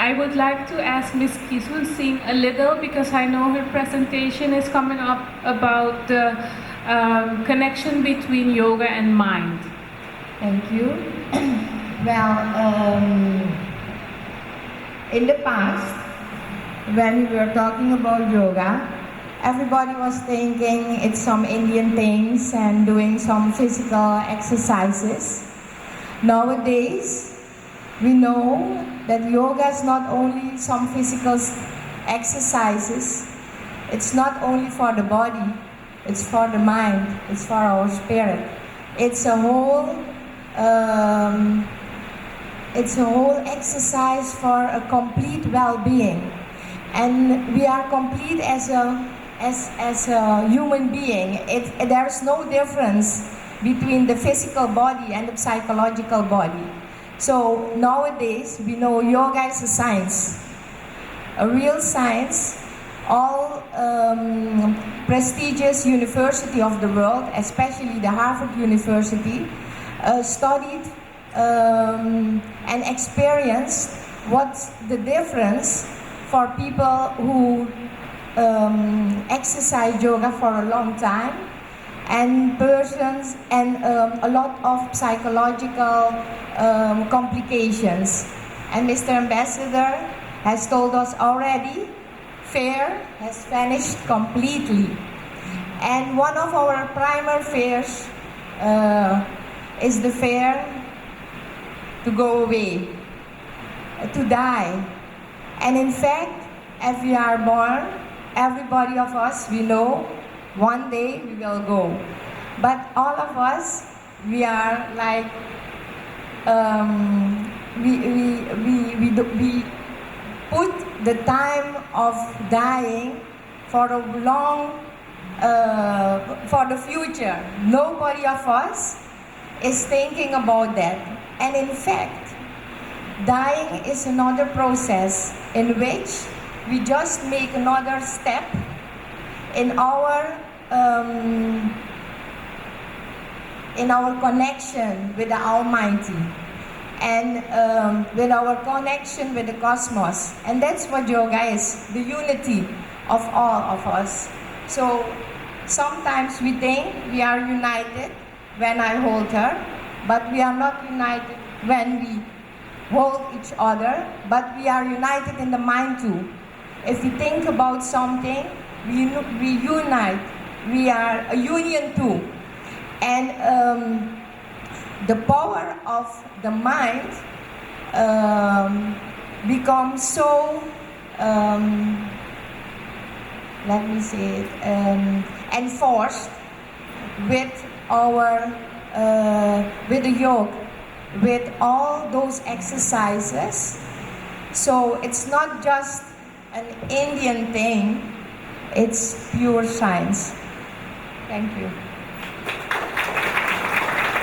I would like to ask Ms. Kisul Singh a little, because I know her presentation is coming up about the connection between yoga and mind. Thank you. Well, in the past, when we were talking about yoga, everybody was thinking it's some Indian things and doing some physical exercises. Nowadays, we know that yoga is not only some physical exercises, it's not only for the body, it's for the mind, it's for our spirit. It's a whole exercise for a complete well-being. And we are complete as a human being. There's no difference between the physical body and the psychological body. So nowadays we know yoga is a science, a real science. All prestigious university of the world, especially the Harvard University, studied and experienced what's the difference for people who exercise yoga for a long time, and persons, and a lot of psychological complications. And Mr. Ambassador has told us already, fear has vanished completely. And one of our primary fears is the fear to go away, to die. And in fact, as we are born, everybody of us, we know one day we will go. But all of us, we are like, we put the time of dying for a long, for the future. Nobody of us is thinking about that. And in fact, dying is another process in which we just make another step in our connection with the Almighty, and with our connection with the cosmos. And that's what yoga is, the unity of all of us. So sometimes we think we are united when I hold her, but we are not united when we hold each other, but we are united in the mind too. If we think about something, we unite. We are a union too. And the power of the mind becomes so, let me say it, enforced with our, with the yoga, with all those exercises. So it's not just an Indian thing, it's pure science. Thank you.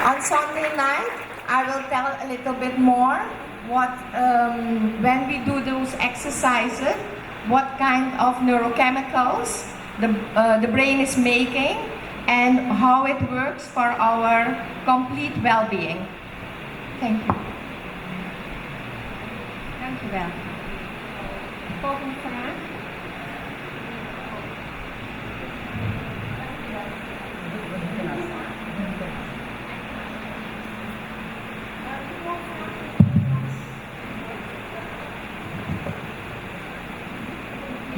On Sunday night, I will tell a little bit more what, when we do those exercises, what kind of neurochemicals the brain is making, and how it works for our complete well-being. Thank you. Dank u wel. Volgende vraag.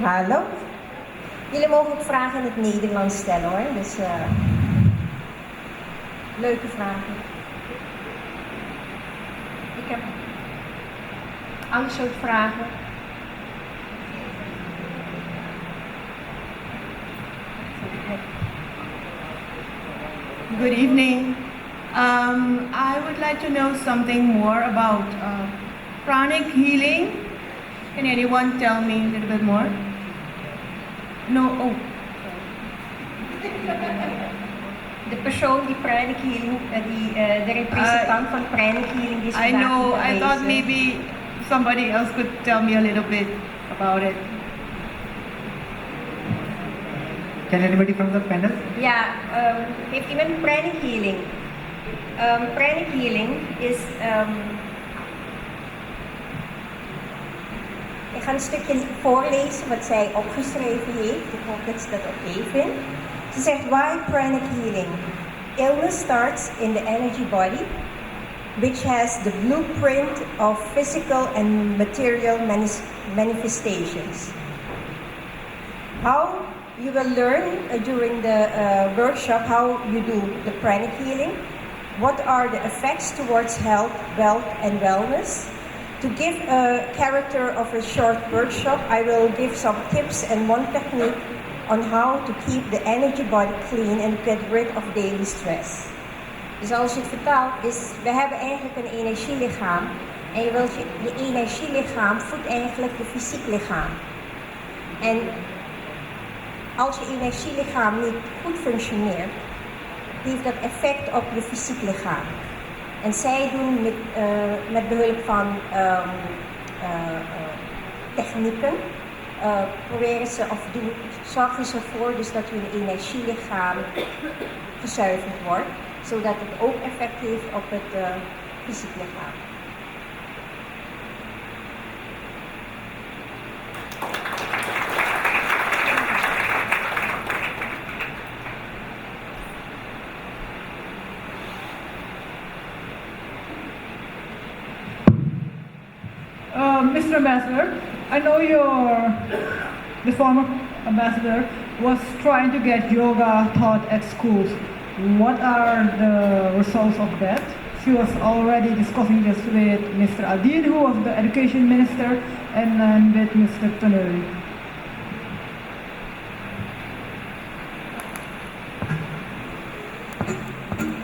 Hallo. Jullie mogen ook vragen in het Nederlands stellen hoor. Dus leuke vragen. Ik heb alle soort vragen. Good evening. I would like to know something more about pranic healing. Can anyone tell me a little bit more? No. Oh. De persoon die pranic healing, de representant van pranic healing die is I know. I thought maybe somebody else could tell me a little bit about it. Can anybody from the panel? Ja, heeft iemand pranic healing? Pranic healing is ga een stukje voorlezen wat zij opgeschreven heeft. Ik hoop dat ze dat oké vindt. Ze zegt, why pranic healing? Illness starts in the energy body, which has the blueprint of physical and material manifestations. How you will learn during the workshop how you do the pranic healing. What are the effects towards health, wealth, and wellness? To give a character of a short workshop, I will give some tips and one technique on how to keep the energy body clean and get rid of daily stress. Dus als je het vertaalt, is we hebben eigenlijk een energielichaam. En je wilt je energielichaam voedt eigenlijk je fysiek lichaam. En als je energielichaam niet goed functioneert, heeft dat effect op je fysiek lichaam. En zij doen met behulp van technieken, proberen ze of zorgen ze ervoor dus dat hun energielichaam gezuiverd wordt, zodat het ook effect heeft op het fysiek lichaam. Mr. Ambassador, I know the former ambassador was trying to get yoga taught at schools. What are the results of that? She was already discussing this with Mr. Adil, who was the education minister, and then with Mr. Tonuri.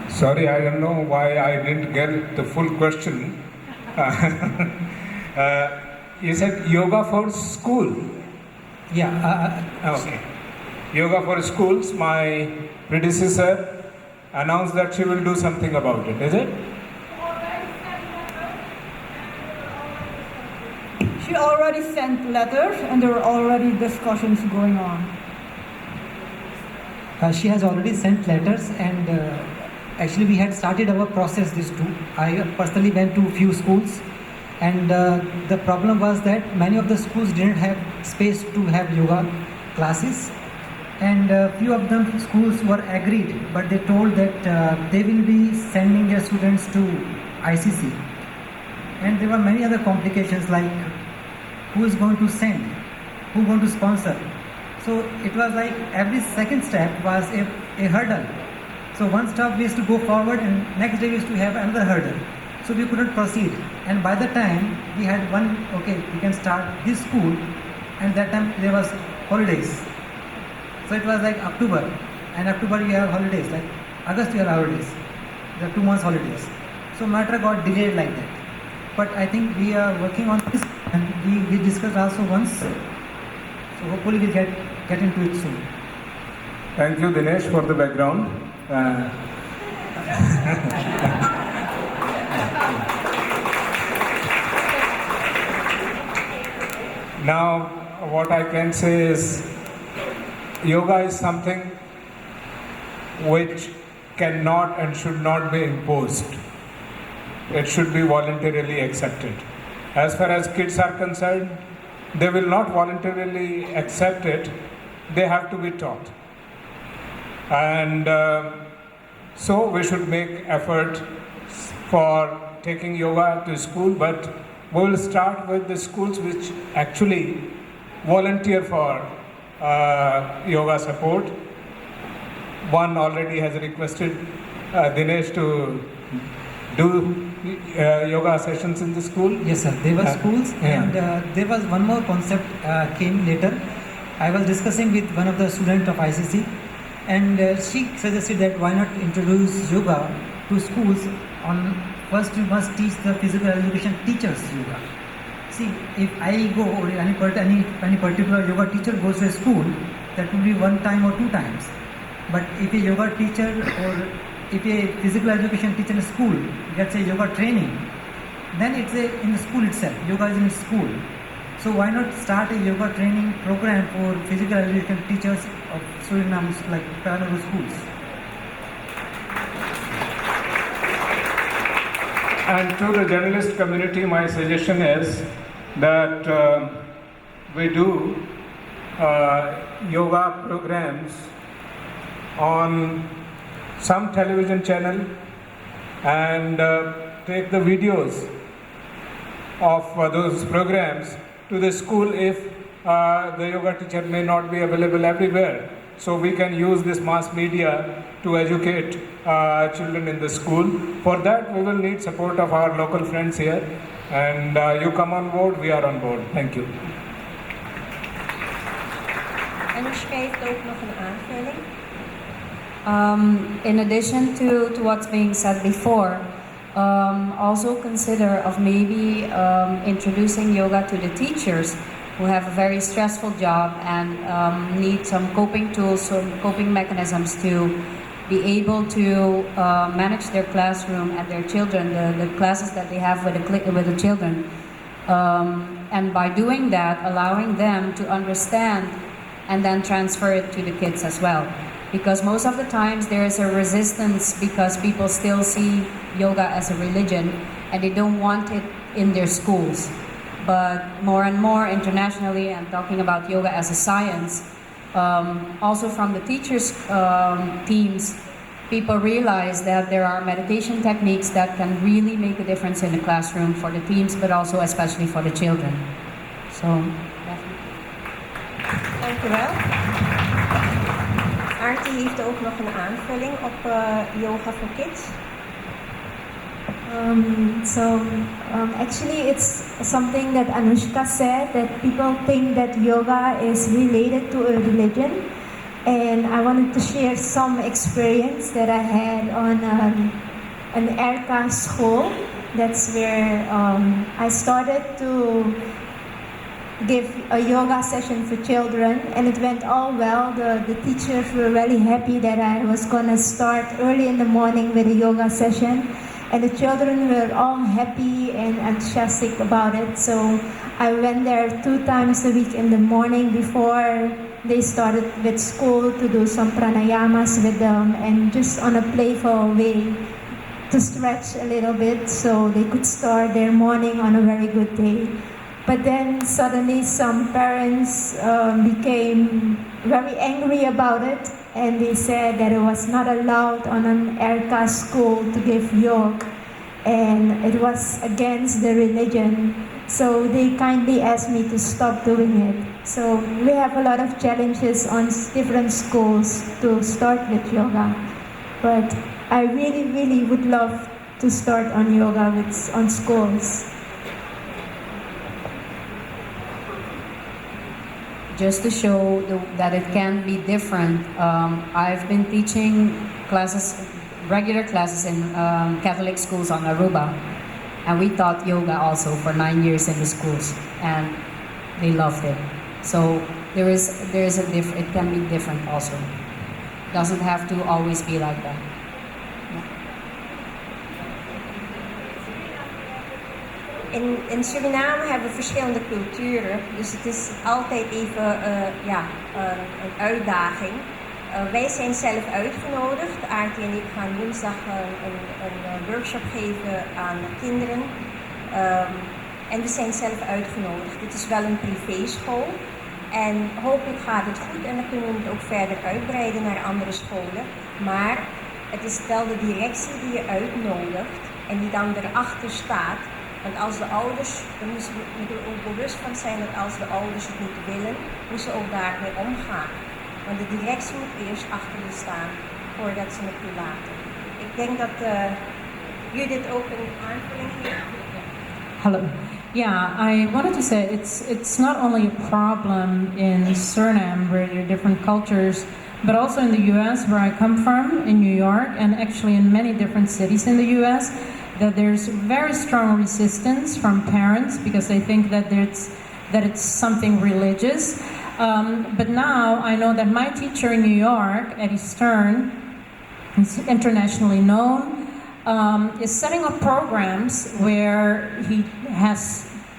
Sorry, I don't know why I didn't get the full question. You said yoga for school? Yeah. Okay. Yoga for schools, my predecessor announced that she will do something about it, is it? She already sent letters and there were already discussions going on. She has already sent letters, and actually we had started our process this too. I personally went to few schools, and the problem was that many of the schools didn't have space to have yoga classes, and few of them schools were agreed, but they told that they will be sending their students to ICC, and there were many other complications like who is going to send, who is going to sponsor. So it was like every second step was a hurdle. So one stop we used to go forward, and next day we used to have another hurdle. So we couldn't proceed. And by the time we had we can start this school, and that time there was holidays. So it was like October, and October we have holidays, like August we have holidays. There are 2 months holidays. So matter got delayed like that. But I think we are working on this, and we discussed also once. So hopefully we'll get into it soon. Thank you, Dinesh, for the background. Now, what I can say is, yoga is something which cannot and should not be imposed. It should be voluntarily accepted. As far as kids are concerned, they will not voluntarily accept it. They have to be taught. And so we should make effort for taking yoga to school, but we will start with the schools which actually volunteer for yoga support. One already has requested Dinesh to do yoga sessions in the school. Yes, sir. There were schools, and there was one more concept came later. I was discussing with one of the students of ICC, and she suggested that why not introduce yoga to schools. First, you must teach the physical education teachers yoga. See, if I go or any particular yoga teacher goes to a school, that will be 1 time or 2 times. But if a yoga teacher or if a physical education teacher in a school gets a yoga training, then it's in the school itself. Yoga is in school. So why not start a yoga training program for physical education teachers of Suriname, like primary schools? And to the journalist community, my suggestion is that we do yoga programs on some television channel and take the videos of those programs to the school if the yoga teacher may not be available everywhere. So we can use this mass media to educate children in the school. For that we will need support of our local friends here, and you come on board, we are on board. Thank you. Anushka heeft ook nog een aanvulling. In addition to what's being said before, also consider of maybe introducing yoga to the teachers who have a very stressful job and need some coping tools, some coping mechanisms to be able to manage their classroom and their children, the classes that they have with the children. And by doing that, allowing them to understand and then transfer it to the kids as well. Because most of the times there is a resistance because people still see yoga as a religion and they don't want it in their schools. But more and more internationally, and talking about yoga as a science, also from the teachers' teams, people realize that there are meditation techniques that can really make a difference in the classroom for the teams, but also especially for the children. So, Dank u wel. Aarti heeft ook nog een aanvulling op yoga for kids. Actually it's something that Anushka said, that people think that yoga is related to a religion, and I wanted to share some experience that I had on an ERCA school. That's where I started to give a yoga session for children, and it went all well. The teachers were really happy that I was gonna start early in the morning with a yoga session, and the children were all happy and enthusiastic about it. So I went there 2 times a week in the morning before they started with school to do some pranayamas with them, and just on a playful way to stretch a little bit so they could start their morning on a very good day. But then suddenly some parents became very angry about it, and they said that it was not allowed on an ERCA school to give yoga, and it was against the religion. So they kindly asked me to stop doing it. So we have a lot of challenges on different schools to start with yoga. But I really would love to start on yoga on schools. just to show that it can be different, I've been teaching classes, regular classes in Catholic schools on Aruba, and we taught yoga also for 9 years in the schools, and they loved it. So there is it can be different also. Doesn't have to always be like that. In Suriname hebben we verschillende culturen, dus het is altijd even een uitdaging. Wij zijn zelf uitgenodigd. Aarti en ik gaan woensdag een workshop geven aan kinderen. En we zijn zelf uitgenodigd. Het is wel een privéschool. En hopelijk gaat het goed en dan kunnen we het ook verder uitbreiden naar andere scholen. Maar het is wel de directie die je uitnodigt en die dan erachter staat. Want als de ouders, dan moeten we ook bewust van zijn dat als de ouders het niet willen, moeten ze ook daarmee omgaan. Want de directie moet eerst achter je staan voordat ze het toelaten. Ik denk dat Judith ook een aanvulling heeft. Hello. Yeah, I wanted to say it's not only a problem in Suriname where there are different cultures, but also in the US where I come from, in New York, and actually in many different cities in the US, that there's very strong resistance from parents because they think that it's something religious. But now I know that my teacher in New York, Eddie Stern, is internationally known, is setting up programs where he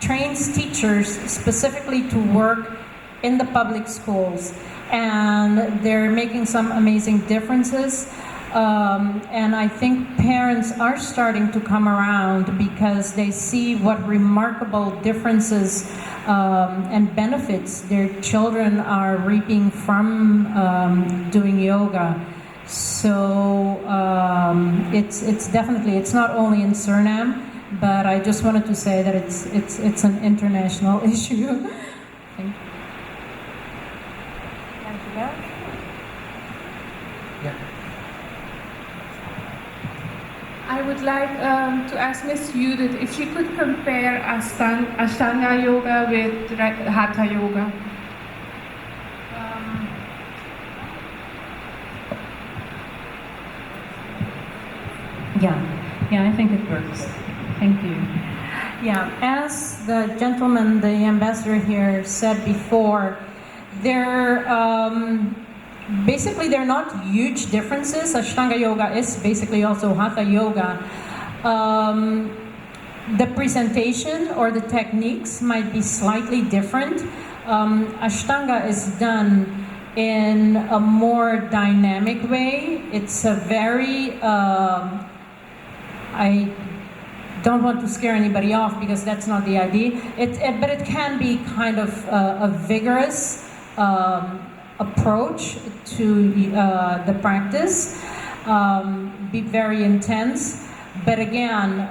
trains teachers specifically to work in the public schools, and they're making some amazing differences. And I think parents are starting to come around because they see what remarkable differences and benefits their children are reaping from doing yoga. So it's definitely, it's not only in Suriname, but I just wanted to say that it's an international issue. Thank you. I would like to ask Miss Judith if she could compare Ashtanga Yoga with Hatha Yoga. Yeah, I think it works. Thank you. Yeah, as the gentleman, the ambassador here said before, they're basically they're not huge differences. Ashtanga yoga is basically also Hatha yoga. The presentation or the techniques might be slightly different. Ashtanga is done in a more dynamic way. It's a very I don't want to scare anybody off because that's not the idea. But it can be kind of a vigorous approach to the practice, be very intense. But again,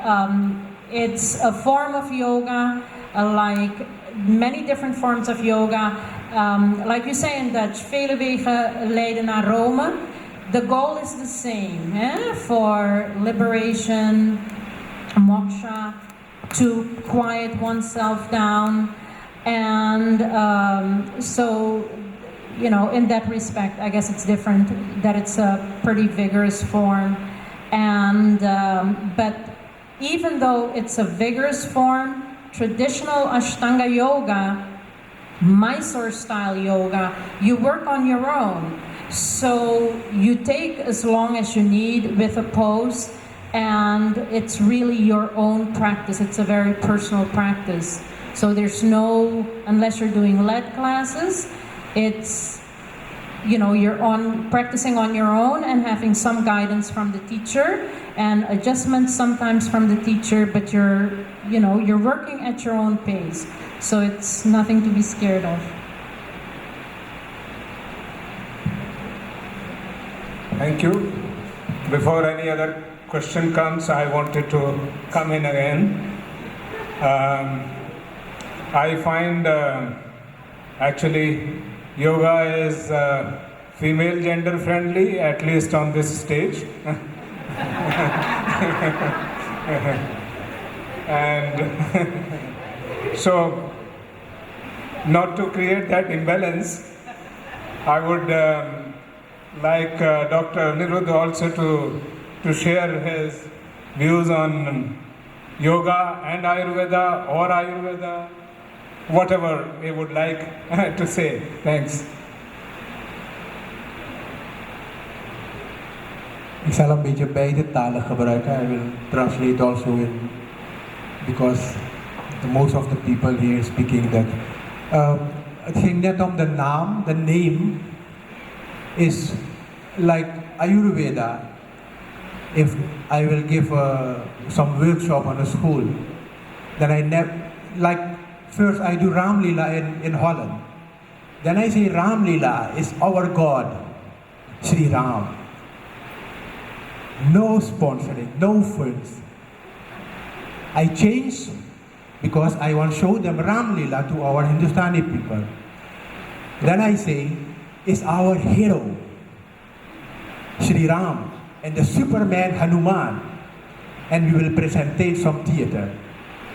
it's a form of yoga, like many different forms of yoga. Like you say in Dutch, vele wegen leiden naar Rome. The goal is the same, for liberation, moksha, to quiet oneself down. And so, you know, in that respect, I guess it's different, that it's a pretty vigorous form. And, but even though it's a vigorous form, traditional Ashtanga yoga, Mysore style yoga, you work on your own. So you take as long as you need with a pose, and it's really your own practice. It's a very personal practice. So there's no, unless you're doing lead classes, it's, you know, you're practicing on your own and having some guidance from the teacher and adjustments sometimes from the teacher, but you're working at your own pace. So it's nothing to be scared of. Thank you. Before any other question comes, I wanted to come in again. I find actually yoga is female gender friendly, at least on this stage. And so, not to create that imbalance, I would like Dr. Niruddha also to share his views on yoga and Ayurveda or Ayurveda, whatever he would like to say. Thanks. Ik zal een beetje beide talen gebruiken. I will translate also in, because most of the people here speaking that. Het ging net om de naam, the name is like Ayurveda. If I will give some workshop on a school, then I never, like first I do Ram Lila in Holland. Then I say Ram Lila is our God, Sri Ram. No sponsoring, no funds. I change because I want to show them Ram Lila to our Hindustani people. Then I say, it's our hero, Sri Ram, and the Superman Hanuman, and we will present some theater.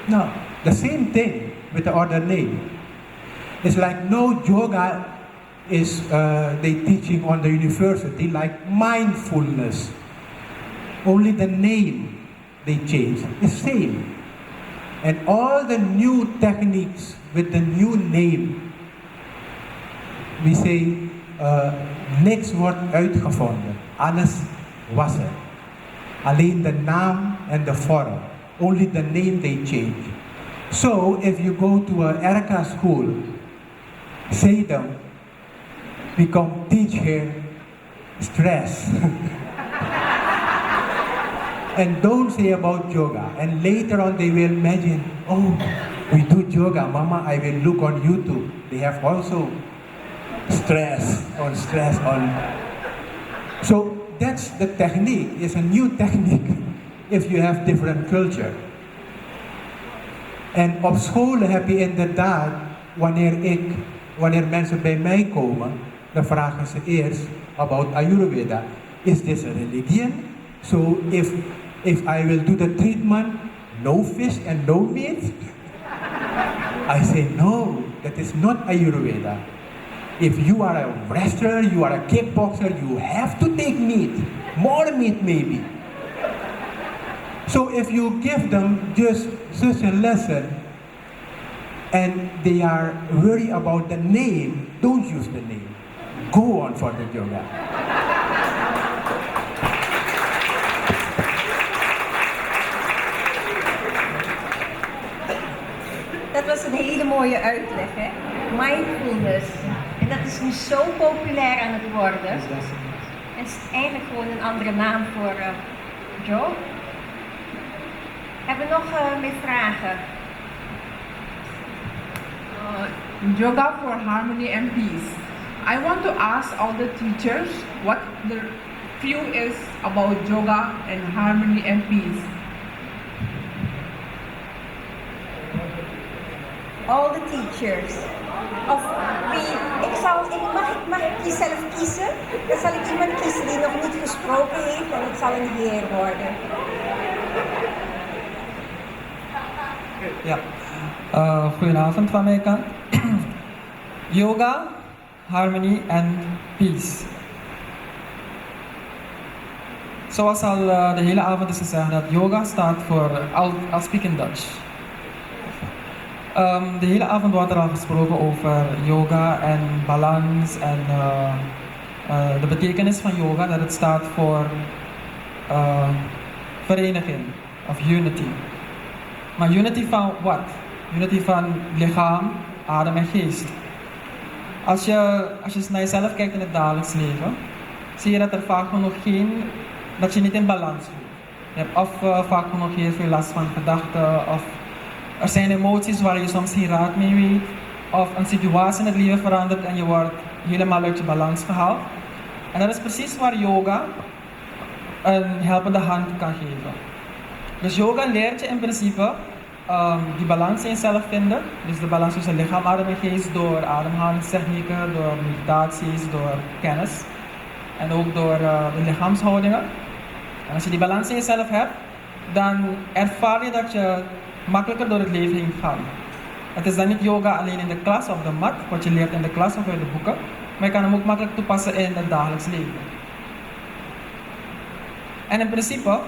No, the same thing with the other name. It's like no yoga is they teaching on the university, like mindfulness. Only the name they change is same. And all the new techniques with the new name, we say, niks wordt uitgevonden. Alles was er. Alleen de naam en de vorm. Only the name they change. So if you go to a Erica school, say them, we come teach her stress. And don't say about yoga. And later on they will imagine, oh, We do yoga, Mama, I will look on YouTube. They have also stress on. So that's the technique. It's a new technique if you have different culture. En op scholen heb je inderdaad, wanneer mensen bij mij komen, dan vragen ze eerst about Ayurveda. Is this a religion? So if I will do the treatment, no fish and no meat? I say no, that is not Ayurveda. If you are a wrestler, you are a kickboxer, you have to take meat. More meat maybe. So if you give them just such a lesson and they are worried about the name, don't use the name. Go on for the yoga. Dat was een hele mooie uitleg, hè? Mindfulness. En dat is nu zo populair aan het worden. En het is eigenlijk gewoon een andere naam voor Joe. Hebben we nog meer vragen? Yoga for harmony and peace. I want to ask all the teachers what their view is about yoga and harmony and peace. All the teachers. Of wie? Mag ik jezelf kiezen? Dan zal ik iemand kiezen die nog niet gesproken heeft en het zal een heer worden. Ja, goedenavond van mijn kant. Yoga, harmony en peace. Zoals al de hele avond is gezegd dat yoga staat voor, I'll speak in Dutch. De hele avond wordt er al gesproken over yoga en balans en de betekenis van yoga, dat het staat voor vereniging of unity. Maar unity van wat? Unity van lichaam, adem en geest. Als je naar jezelf kijkt in het dagelijks leven, zie je dat er vaak genoeg dat je niet in balans voelt. Je hebt of vaak genoeg heel veel last van gedachten, of er zijn emoties waar je soms geen raad mee weet, of een situatie in het leven verandert en je wordt helemaal uit je balans gehaald. En dat is precies waar yoga een helpende hand kan geven. Dus yoga leert je in principe die balans in jezelf vinden. Dus de balans tussen lichaam, adem en geest door ademhalingstechnieken, door meditaties, door kennis. En ook door de lichaamshoudingen. En als je die balans in jezelf hebt, dan ervaar je dat je makkelijker door het leven heen gaat. Het is dan niet yoga alleen in de klas of de mat, wat je leert in de klas of uit de boeken. Maar je kan hem ook makkelijk toepassen in het dagelijks leven. En in principe,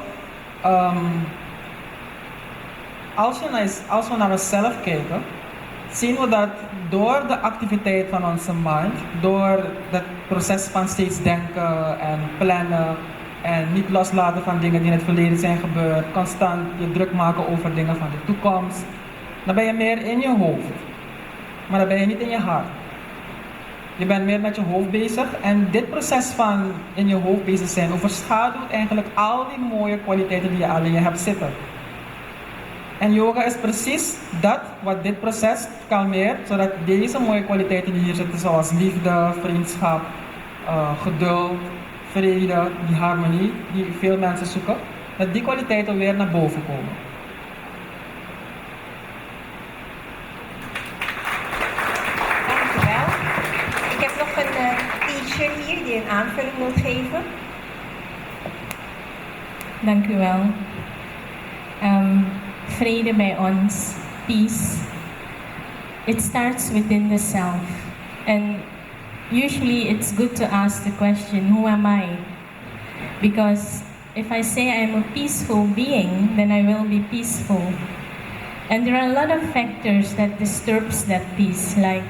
als we naar onszelf kijken, zien we dat door de activiteit van onze mind, door het proces van steeds denken en plannen en niet loslaten van dingen die in het verleden zijn gebeurd, constant je druk maken over dingen van de toekomst, dan ben je meer in je hoofd, maar dan ben je niet in je hart. Je bent meer met je hoofd bezig en dit proces van in je hoofd bezig zijn overschaduwt eigenlijk al die mooie kwaliteiten die je al in je hebt zitten. En yoga is precies dat wat dit proces kalmeert, zodat deze mooie kwaliteiten die hier zitten, zoals liefde, vriendschap, geduld, vrede, die harmonie die veel mensen zoeken, dat die kwaliteiten weer naar boven komen. Dankjewel. Ik heb nog een teacher hier die een aanvulling wil geven. Dank u wel. Vrede bij ons, peace. It starts within the self. And usually it's good to ask the question, who am I? Because if I say I'm a peaceful being, then I will be peaceful. And there are a lot of factors that disturbs that peace, like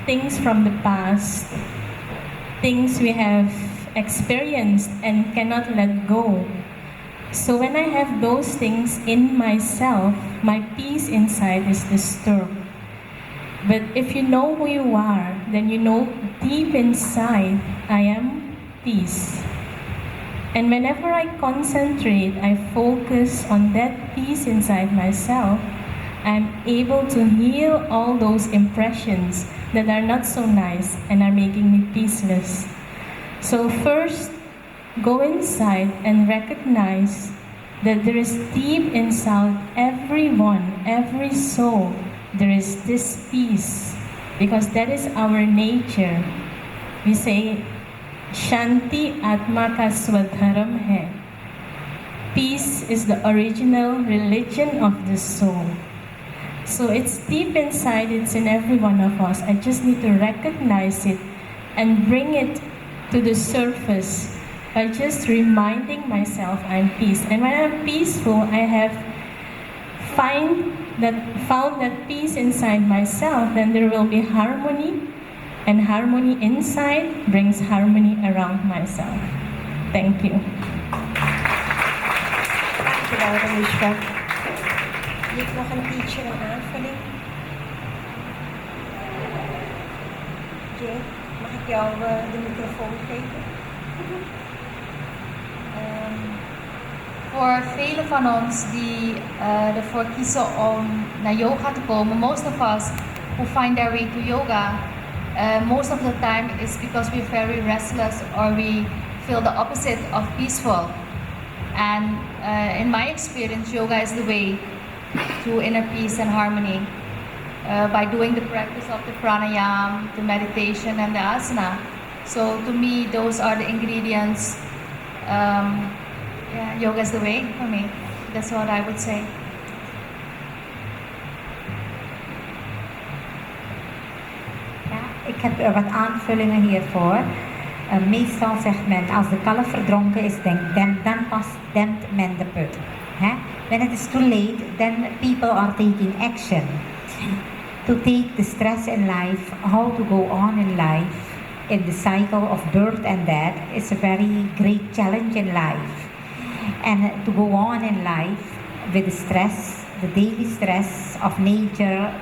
things from the past, things we have experienced and cannot let go. So when I have those things in myself, my peace inside is disturbed. But if you know who you are, then you know deep inside, I am peace. And whenever I concentrate, I focus on that peace inside myself, I'm able to heal all those impressions that are not so nice and are making me peaceless. So first, go inside and recognize that there is deep inside everyone, every soul, there is this peace, because that is our nature. We say, Shanti Atma ka Swadharam hai. Peace is the original religion of the soul. So it's deep inside, it's in every one of us. I just need to recognize it and bring it to the surface by just reminding myself I'm peace. And when I'm peaceful, I have found that peace inside myself, then there will be harmony, and harmony inside brings harmony around myself. Thank you. Dankjewel, Anushka. Heeft nog een teacher een aanvulling? Jane, mag ik jou de microfoon geven? Voor velen van ons die ervoor kiezen om naar yoga te komen, most of us who find their way to yoga, most of the time is because we're very restless or we feel the opposite of peaceful. And in my experience, yoga is the way to inner peace and harmony by doing the practice of the pranayama, the meditation, and the asana. So to me, those are the ingredients. Yeah, yoga is the way for me. That's what I would say. Ja, ik heb wat aanvullingen hiervoor. Meestal zegt men, als de kalf verdronken is, dan pas dempt men de put. When it is too late, then people are taking action. To take the stress in life, how to go on in life, in the cycle of birth and death, is a very great challenge in life. And to go on in life with the stress, the daily stress of nature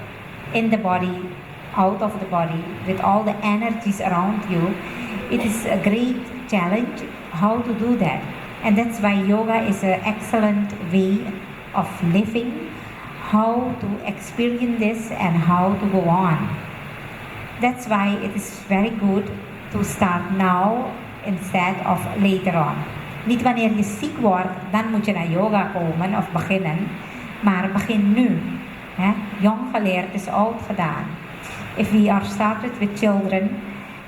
in the body, out of the body, with all the energies around you, it is a great challenge how to do that. And that's why yoga is an excellent way of living, how to experience this and how to go on. That's why it is very good to start now instead of later on. Niet wanneer je ziek wordt, dan moet je naar yoga komen of beginnen, maar begin nu. Jong geleerd is oud gedaan. If we are started with children,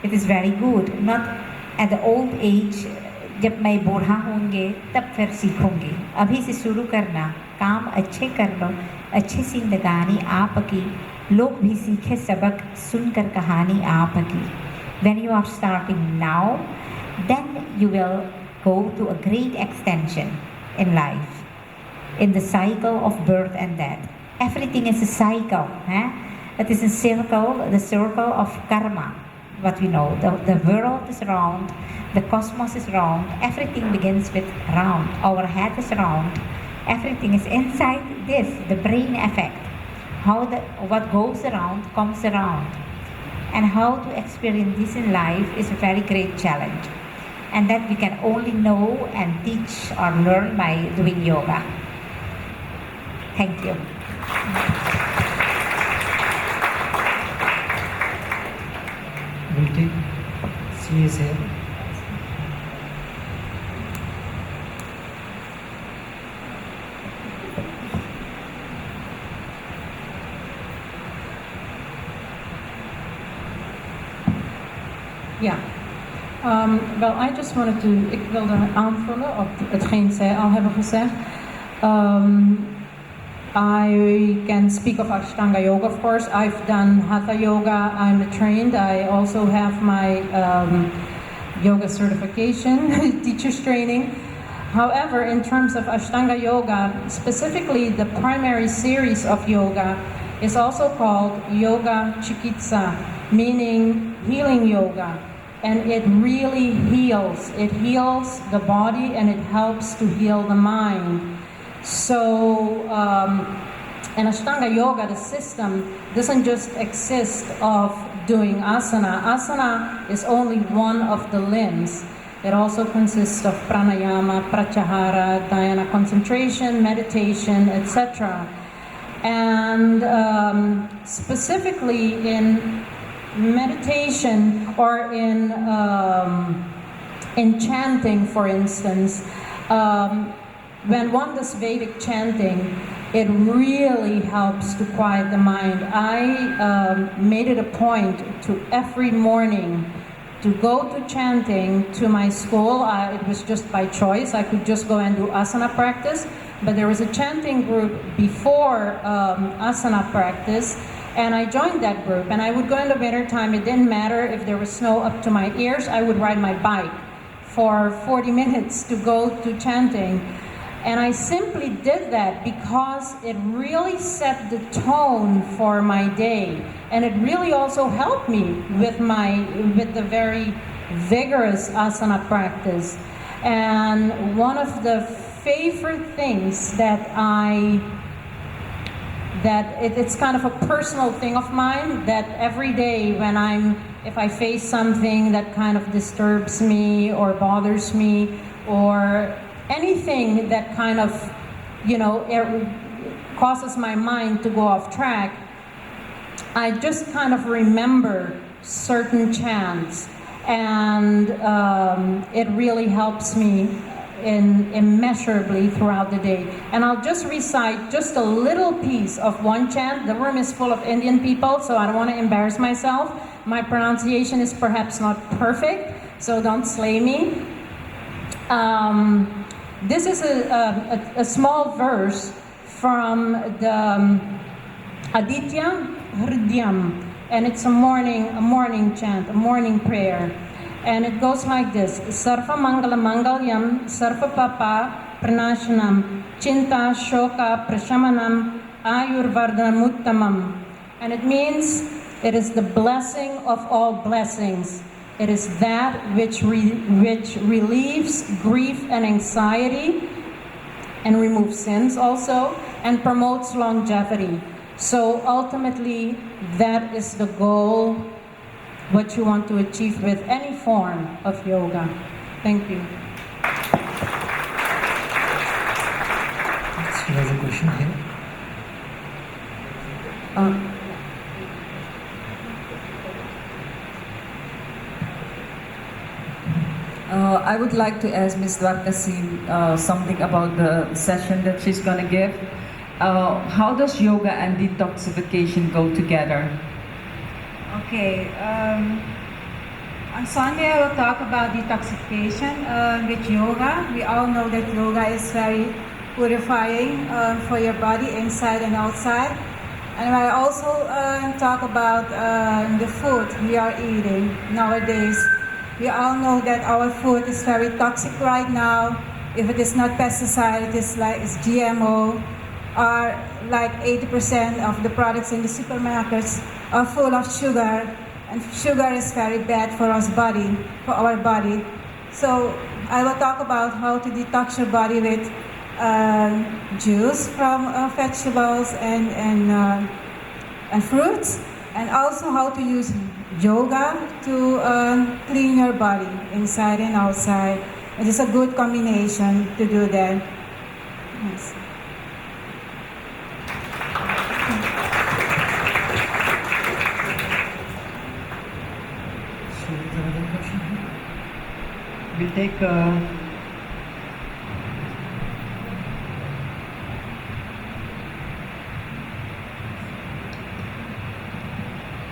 it is very good. Not at the old age, जब मैं बूढ़ा होंगे तब फिर सीखूंगी. अभी से शुरू करना, काम अच्छे कर लो, अच्छी जिंदगानी आपकी, लोग भी सीखे सबक सुनकर कहानी आपकी. When you are starting now, then you will go to a great extension in life, in the cycle of birth and death. Everything is a cycle. It is a circle, the circle of karma. What we know, the world is round, the cosmos is round, everything begins with round. Our head is round, everything is inside this, the brain effect. What goes around comes around. And how to experience this in life is a very great challenge. And that we can only know and teach or learn by doing yoga. Thank you. We'll take CAs here. Ja. Wel, I just wanted to, ik wilde aanvullen op hetgeen zij al hebben gezegd. I can speak of Ashtanga Yoga, of course. I've done Hatha Yoga, I'm trained. I also have my yoga certification, teacher's training. However, in terms of Ashtanga Yoga, specifically the primary series of yoga is also called Yoga Chikitsa, meaning healing yoga. And it really heals. It heals the body and it helps to heal the mind. So, in Ashtanga Yoga, the system doesn't just exist of doing asana. Asana is only one of the limbs. It also consists of pranayama, pratyahara, dhyana concentration, meditation, etc. And specifically in meditation or in chanting, for instance, when one does Vedic chanting, it really helps to quiet the mind. I made it a point to every morning to go to chanting to my school. It was just by choice. I could just go and do asana practice, but there was a chanting group before asana practice, and I joined that group. And I would go in the winter time. It didn't matter if there was snow up to my ears. I would ride my bike for 40 minutes to go to chanting. And I simply did that because it really set the tone for my day. And it really also helped me with the very vigorous asana practice. And one of the favorite things it's kind of a personal thing of mine, that every day if I face something that kind of disturbs me or bothers me, or anything that kind of, causes my mind to go off track, I just kind of remember certain chants, and it really helps me immeasurably throughout the day. And I'll just recite just a little piece of one chant. The room is full of Indian people, so I don't want to embarrass myself. My pronunciation is perhaps not perfect, so don't slay me. This is a small verse from the Aditya Hridayam, and it's a morning chant, a morning prayer. And it goes like this: Sarva Mangala Mangalyam, Sarva Papa Pranashanam, Chinta Shoka Prashamanam, Ayurvardhanamuttamam. And it means it is the blessing of all blessings. It is that which relieves grief and anxiety, and removes sins also, and promotes longevity. So ultimately, that is the goal, what you want to achieve with any form of yoga. Thank you. She has a question here. I would like to ask Ms. Dwarkasi something about the session that she's going to give. How does yoga and detoxification go together? Okay. On Sunday, I will talk about detoxification with yoga. We all know that yoga is very purifying for your body, inside and outside. And I also talk about the food we are eating nowadays. We all know that our food is very toxic right now. If it is not pesticide, it's GMO, or like 80% of the products in the supermarkets are full of sugar, and sugar is very bad for our body. So I will talk about how to detox your body with juice from vegetables and fruits, and also how to use yoga to clean your body inside and outside. It is a good combination to do that. Yes. We'll take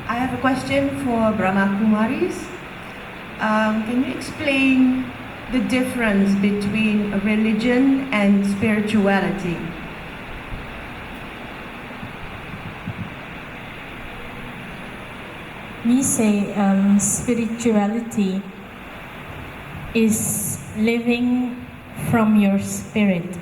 I have a question for Brahma Kumaris. Can you explain the difference between religion and spirituality? We say spirituality is living from your spirit.